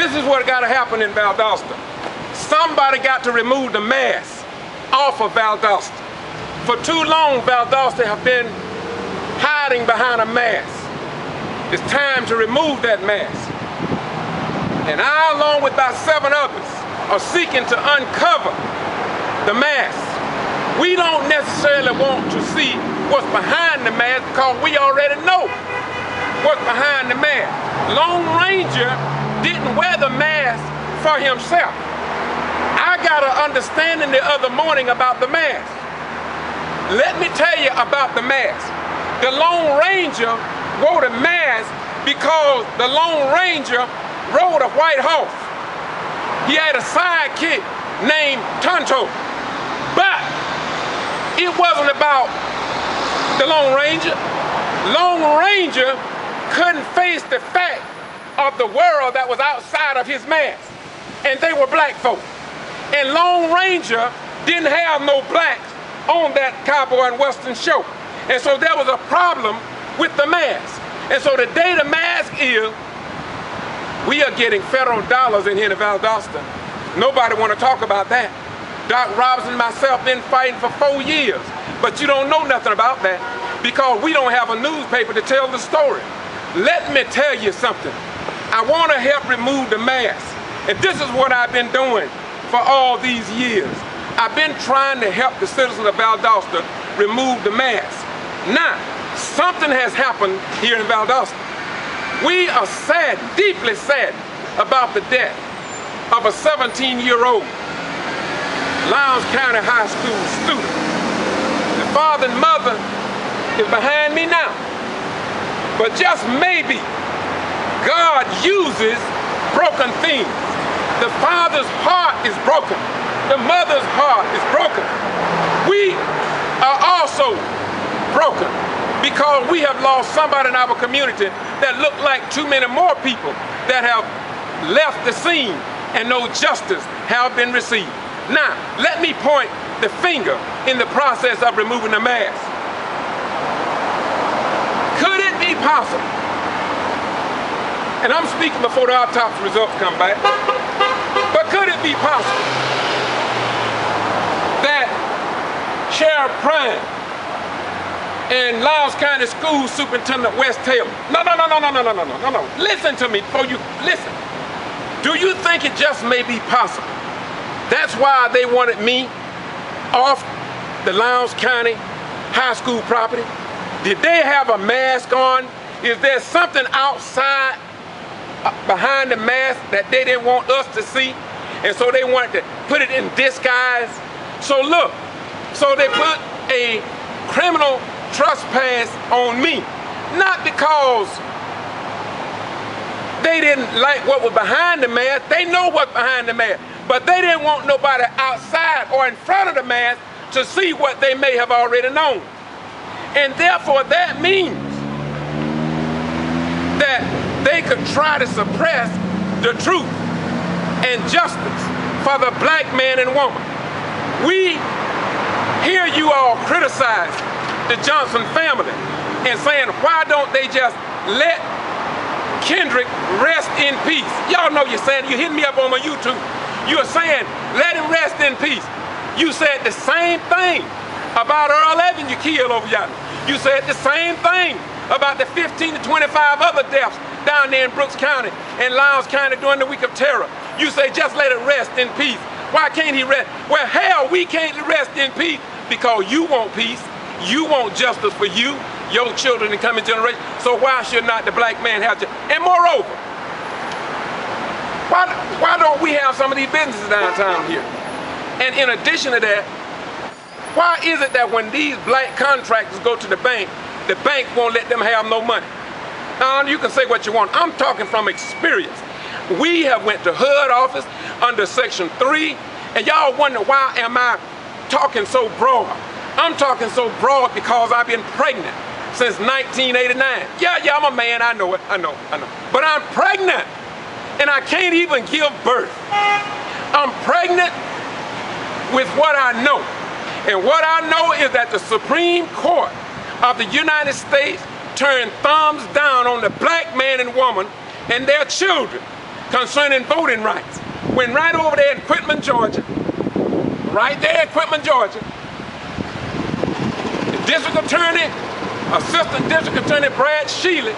This is what got to happen in Valdosta. Somebody got to remove the mask off of Valdosta. For too long, Valdosta have been hiding behind a mask. It's time to remove that mask. And I, along with about 7 others, are seeking to uncover the mask. We don't necessarily want to see what's behind the mask because we already know what's behind the mask. Lone Ranger didn't wear the mask for himself. I got an understanding the other morning about the mask. Let me tell you about the mask. The Lone Ranger wore the mask because the Lone Ranger rode a white horse. He had a sidekick named Tonto. But it wasn't about the Lone Ranger. Lone Ranger couldn't face the fact of the world that was outside of his mask. And they were black folk. And Lone Ranger didn't have no blacks on that cowboy and western show. And so there was a problem with the mask. And so the day the mask is, we are getting federal dollars in here in Valdosta. Nobody want to talk about that. Doc Robinson and myself been fighting for 4 years. But you don't know nothing about that because we don't have a newspaper to tell the story. Let me tell you something. I want to help remove the mask. And this is what I've been doing for all these years. I've been trying to help the citizens of Valdosta remove the mask. Now, something has happened here in Valdosta. We are sad, deeply sad, about the death of a 17-year-old Lowndes County High School student. The father and mother is behind me now. But just maybe, God uses broken things. The father's heart is broken. The mother's heart is broken. We are also broken because we have lost somebody in our community that look like too many more people that have left the scene and no justice have been received. Now, let me point the finger in the process of removing the mask. Could it be possible, and I'm speaking before the autopsy results come back, but could it be possible that Sheriff Prime and Lowndes County School Superintendent Wes Taylor, no, listen to me before you, listen. Do you think it just may be possible? That's why they wanted me off the Lowndes County High School property. Did they have a mask on? Is there something outside behind the mask that they didn't want us to see? And so they wanted to put it in disguise. So look, so they put a criminal trespass on me. Not because they didn't like what was behind the mask. They know what's behind the mask. But they didn't want nobody outside or in front of the mask to see what they may have already known. And therefore that means that they could try to suppress the truth and justice for the black man and woman. We hear you all criticize the Johnson family and saying, why don't they just let Kendrick rest in peace? Y'all know you're saying, you hitting me up on my YouTube. You're saying, let him rest in peace. You said the same thing about Earl Evans you killed over yonder. You said the same thing about the 15 to 25 other deaths down there in Brooks County and Lowndes County during the week of terror. You say just let it rest in peace. Why can't he rest? Well, hell, we can't rest in peace because you want peace. You want justice for you, your children, and coming generation. So why should not the black man have justice? And moreover, why don't we have some of these businesses downtown here? And in addition to that, why is it that when these black contractors go to the bank won't let them have no money? Now, you can say what you want. I'm talking from experience. We have went to HUD office under Section 3, and y'all wonder why am I talking so broad? I'm talking so broad because I've been pregnant since 1989. Yeah, I'm a man, I know it, I know. But I'm pregnant, and I can't even give birth. I'm pregnant with what I know. And what I know is that the Supreme Court of the United States turned thumbs down on the black man and woman and their children. concerning voting rights. When right over there in Quitman, Georgia, right there in Quitman, Georgia, the district attorney, assistant district attorney Brad Shealy,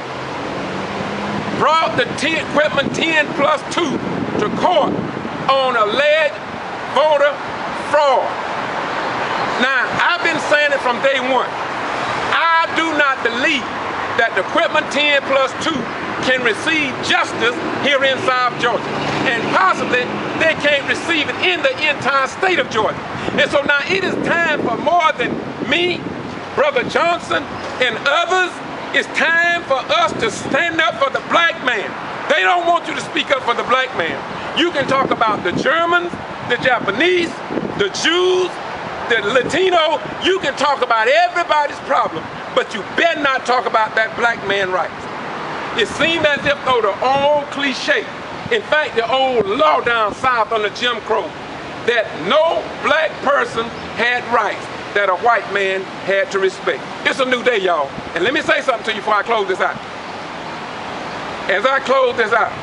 brought the Quitman 10+2 to court on alleged voter fraud. Now, I've been saying it from day one. I do not believe that the Quitman 10+2 can receive justice here in South Georgia. And possibly they can't receive it in the entire state of Georgia. And so now it is time for more than me, Brother Johnson, and others. It's time for us to stand up for the black man. They don't want you to speak up for the black man. You can talk about the Germans, the Japanese, the Jews, the Latino. You can talk about everybody's problem, but you better not talk about that black man rights. It seems as if though the old cliche, in fact the old law down south under Jim Crow, that no black person had rights that a white man had to respect. It's a new day, y'all. And let me say something to you before I close this out. As I close this out,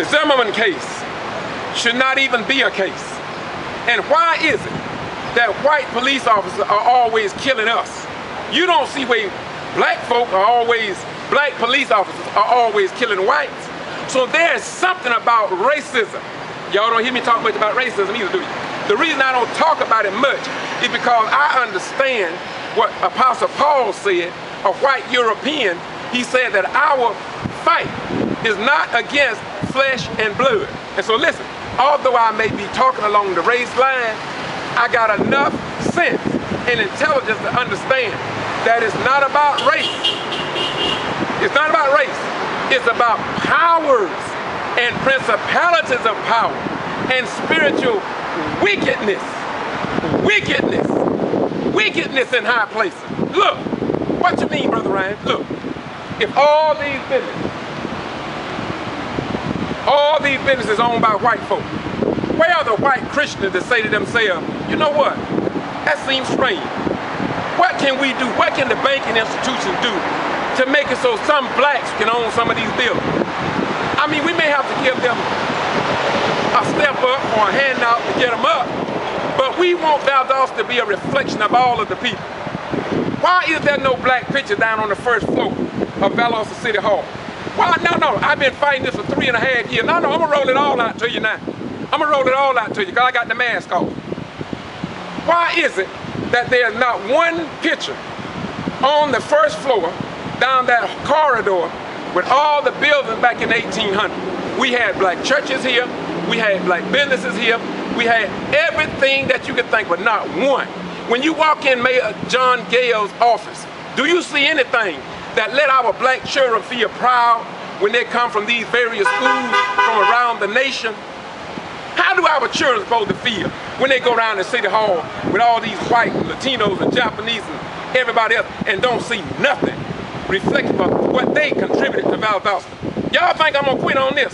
the Zimmerman case should not even be a case. And why is it that white police officers are always killing us? You don't see where black police officers are always killing whites. So there's something about racism. Y'all don't hear me talk much about racism either, do you? The reason I don't talk about it much is because I understand what Apostle Paul said, a white European. He said that our fight is not against flesh and blood. And so listen, although I may be talking along the race line, I got enough sense and intelligence to understand that it's not about race. It's not about race. It's about powers and principalities of power and spiritual wickedness in high places. Look, what you mean, Brother Ryan? Look, if all these businesses owned by white folk, where are the white Christians that say to themselves, you know what, that seems strange. What can we do? What can the banking institutions do to make it so some blacks can own some of these buildings? I mean, we may have to give them a step up or a handout to get them up, but we want Valdosta to be a reflection of all of the people. Why is there no black picture down on the first floor of Valdosta City Hall? Why? No, I've been fighting this for 3.5 years. No, I'm gonna roll it all out to you now. I'm gonna roll it all out to you because I got the mask off. Why is it that there's not one picture on the first floor down that corridor with all the buildings back in 1800? We had black churches here, we had black businesses here, we had everything that you could think, but not one. When you walk in Mayor John Gale's office, do you see anything that let our black children feel proud when they come from these various schools from around the nation? How do our children supposed to feel when they go around the city hall with all these white and Latinos and Japanese and everybody else and don't see nothing reflective of what they contributed to Valdosta? Y'all think I'm gonna quit on this?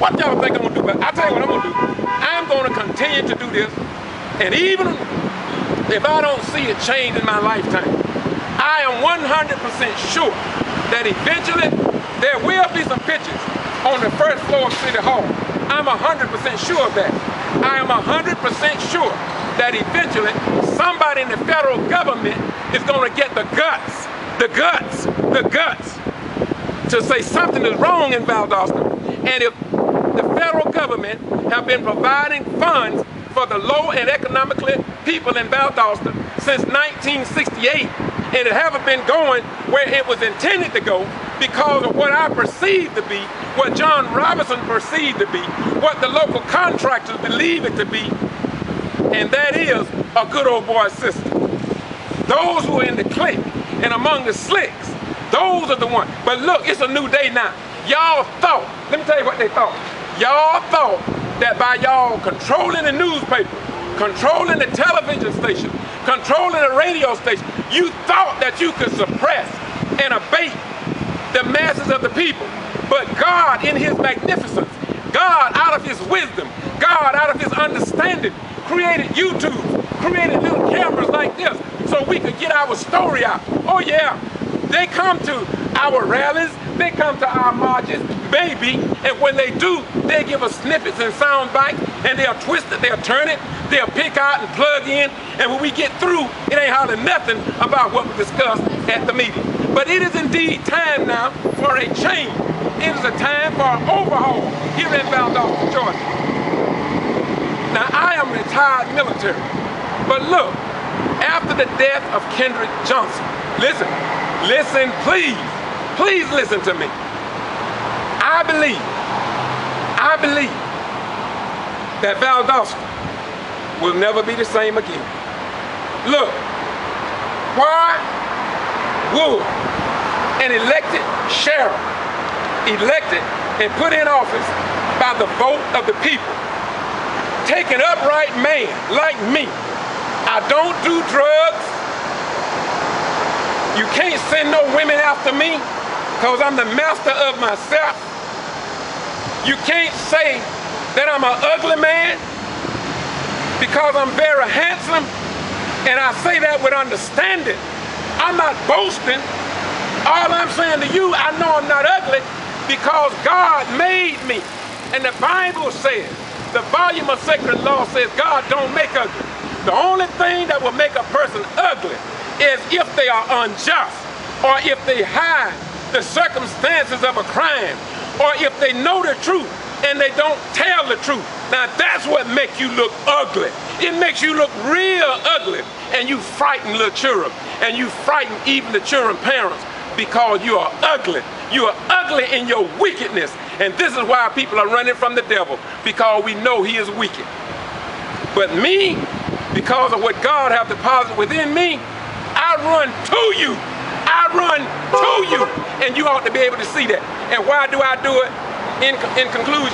What y'all think I'm gonna do? But I tell you what I'm gonna do. I'm gonna continue to do this, and even if I don't see a change in my lifetime, I am 100% sure that eventually there will be some pictures on the first floor of City Hall. I'm 100% sure of that. I am 100% sure that eventually somebody in the federal government is gonna get the guts to say something is wrong in Valdosta. And if the federal government have been providing funds for the low and economically people in Valdosta since 1968, and it haven't been going where it was intended to go because of what I perceive to be, what John Robinson perceived to be, what the local contractors believe it to be, and that is a good old boy system. Those who are in the clique and among the slicks, those are the ones. But look, it's a new day now. Y'all thought, let me tell you what they thought. Y'all thought that by y'all controlling the newspaper, controlling the television station, controlling the radio station, you thought that you could suppress and abate the masses of the people. But God in his magnificence, God out of his wisdom, God out of his understanding, created YouTube, created little cameras like this so we could get our story out. Oh yeah, they come to our rallies, they come to our marches, Maybe, and when they do, they give us snippets and sound bites, and they'll twist it, they'll turn it, they'll pick out and plug in, and when we get through, it ain't hardly nothing about what we discussed at the meeting. But it is indeed time now for a change. It is a time for an overhaul here in Valdosta, Georgia. Now, I am retired military, but look, after the death of Kendrick Johnson, listen, please listen to me. I believe that Valdosta will never be the same again. Look, why would an elected sheriff, elected and put in office by the vote of the people, take an upright man like me? I don't do drugs. You can't send no women after me because I'm the master of myself. You can't say that I'm an ugly man because I'm very handsome, and I say that with understanding. I'm not boasting. All I'm saying to you, I know I'm not ugly because God made me. And the Bible says, the volume of sacred law says God don't make ugly. The only thing that will make a person ugly is if they are unjust, or if they hide the circumstances of a crime, or if they know the truth and they don't tell the truth. Now that's what makes you look ugly. It makes you look real ugly, and you frighten little children, and you frighten even the children's parents because you are ugly. You are ugly in your wickedness, and this is why people are running from the devil, because we know he is wicked. But me, because of what God has deposited within me, I run to you. I run to you, and you ought to be able to see that. And why do I do it? In conclusion,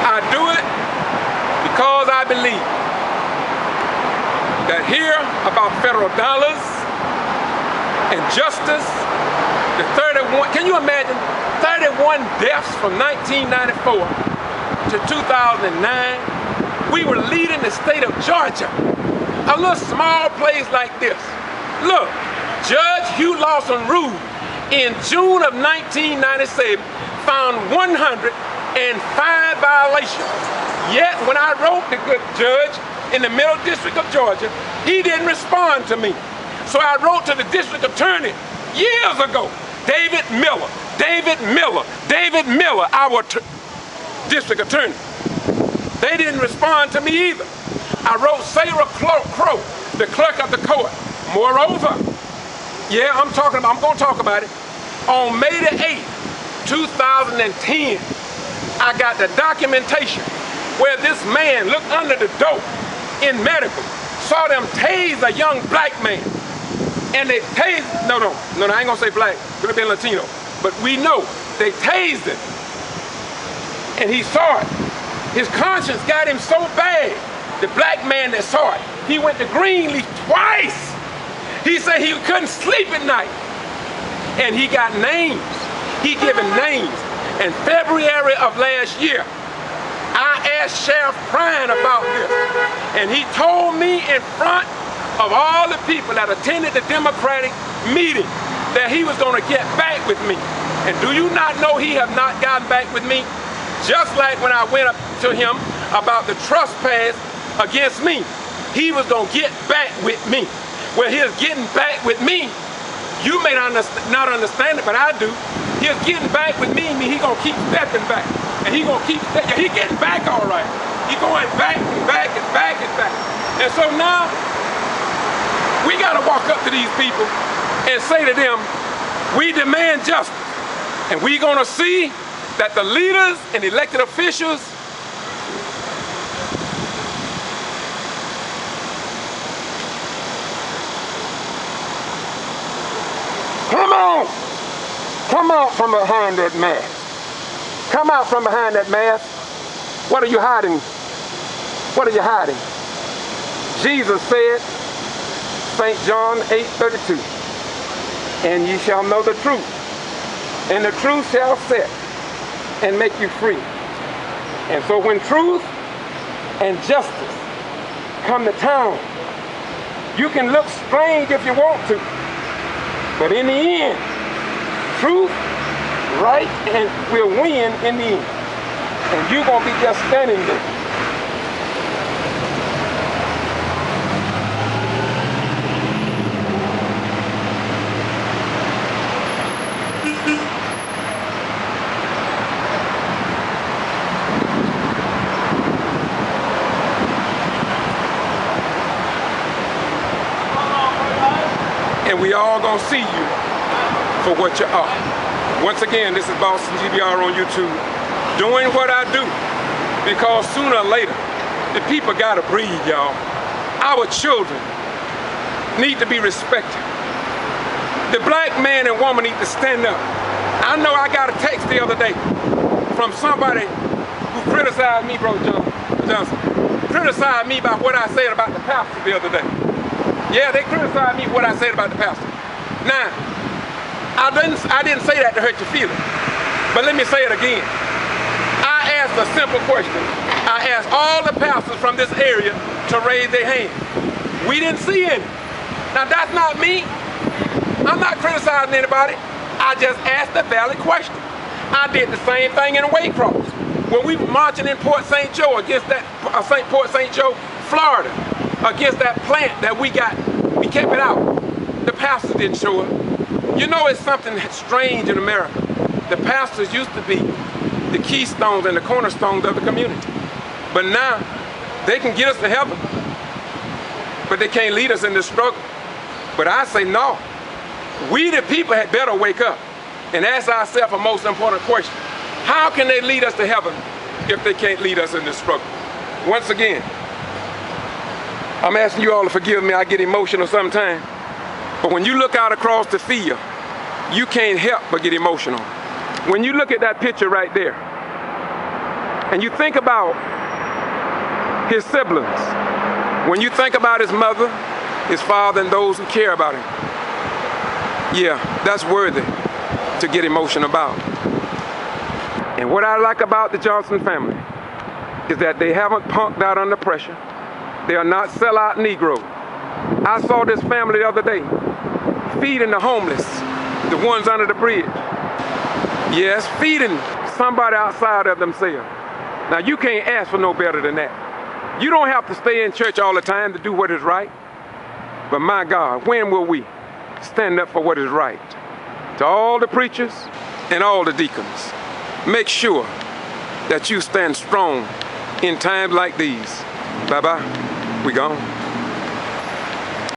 I do it because I believe that here about federal dollars and justice, the 31, can you imagine 31 deaths from 1994 to 2009? We were leading the state of Georgia, a little small place like this. Look, Judge Hugh Lawson ruled in June of 1997, found 105 violations. Yet when I wrote the good judge in the Middle District of Georgia, he didn't respond to me. So I wrote to the district attorney years ago, David Miller, our district attorney. They didn't respond to me either. I wrote Sarah Crow, the clerk of the court. Moreover, yeah, I'm going to talk about it. On May the 8th, 2010, I got the documentation where this man looked under the door in medical, saw them tase a young black man. And they tased, no, I ain't gonna say black, could have been Latino, but we know they tased him. And he saw it. His conscience got him so bad, the black man that saw it, he went to Greenleaf twice. He said he couldn't sleep at night. And he got names. He given names. In February of last year, I asked Sheriff Ryan about this. And he told me in front of all the people that attended the Democratic meeting that he was gonna get back with me. And do you not know he have not gotten back with me? Just like when I went up to him about the trespass against me, he was gonna get back with me. Well, his getting back with me, you may not understand it, but I do. His getting back with me means he gonna keep stepping back. And he gonna keep stepping, he getting back all right. He going back and back and back and back. And so now, we gotta walk up to these people and say to them, we demand justice. And we gonna see that the leaders and elected officials come out from behind that mask. Come out from behind that mask. What are you hiding? What are you hiding? Jesus said, St. John 8:32, and ye shall know the truth, and the truth shall set and make you free. And so when truth and justice come to town, you can look strange if you want to, But in the end, truth, right, and will win in the end. And you're going to be just standing there. And we all gonna see you for what you are. Once again, this is Boston G.B.R. on YouTube, doing what I do, because sooner or later, the people gotta breathe, y'all. Our children need to be respected. The black man and woman need to stand up. I know I got a text the other day from somebody who criticized me, Bro Johnson, criticized me about what I said about the pastor the other day. Yeah, they criticized me for what I said about the pastor. Now, I didn't say that to hurt your feelings, but let me say it again. I asked a simple question. I asked all the pastors from this area to raise their hand. We didn't see any. Now, that's not me. I'm not criticizing anybody. I just asked a valid question. I did the same thing in Waycross. When we were marching in Port St. Joe against that, Port St. Joe, Florida, against that plant that we kept it out. The pastors didn't show up. You know, it's something strange in America. The pastors used to be the keystones and the cornerstones of the community. But now, they can get us to heaven, but they can't lead us in this struggle. But I say no. We the people had better wake up and ask ourselves a most important question. How can they lead us to heaven if they can't lead us in this struggle? Once again, I'm asking you all to forgive me, I get emotional sometimes. But when you look out across the field, you can't help but get emotional. When you look at that picture right there, and you think about his siblings, when you think about his mother, his father, and those who care about him, yeah, that's worthy to get emotional about. And what I like about the Johnson family is that they haven't punked out under pressure. They are not sellout Negroes. I saw this family the other day feeding the homeless, the ones under the bridge. Yes, feeding somebody outside of themselves. Now, you can't ask for no better than that. You don't have to stay in church all the time to do what is right. But my God, when will we stand up for what is right? To all the preachers and all the deacons, make sure that you stand strong in times like these. Bye-bye. We gone.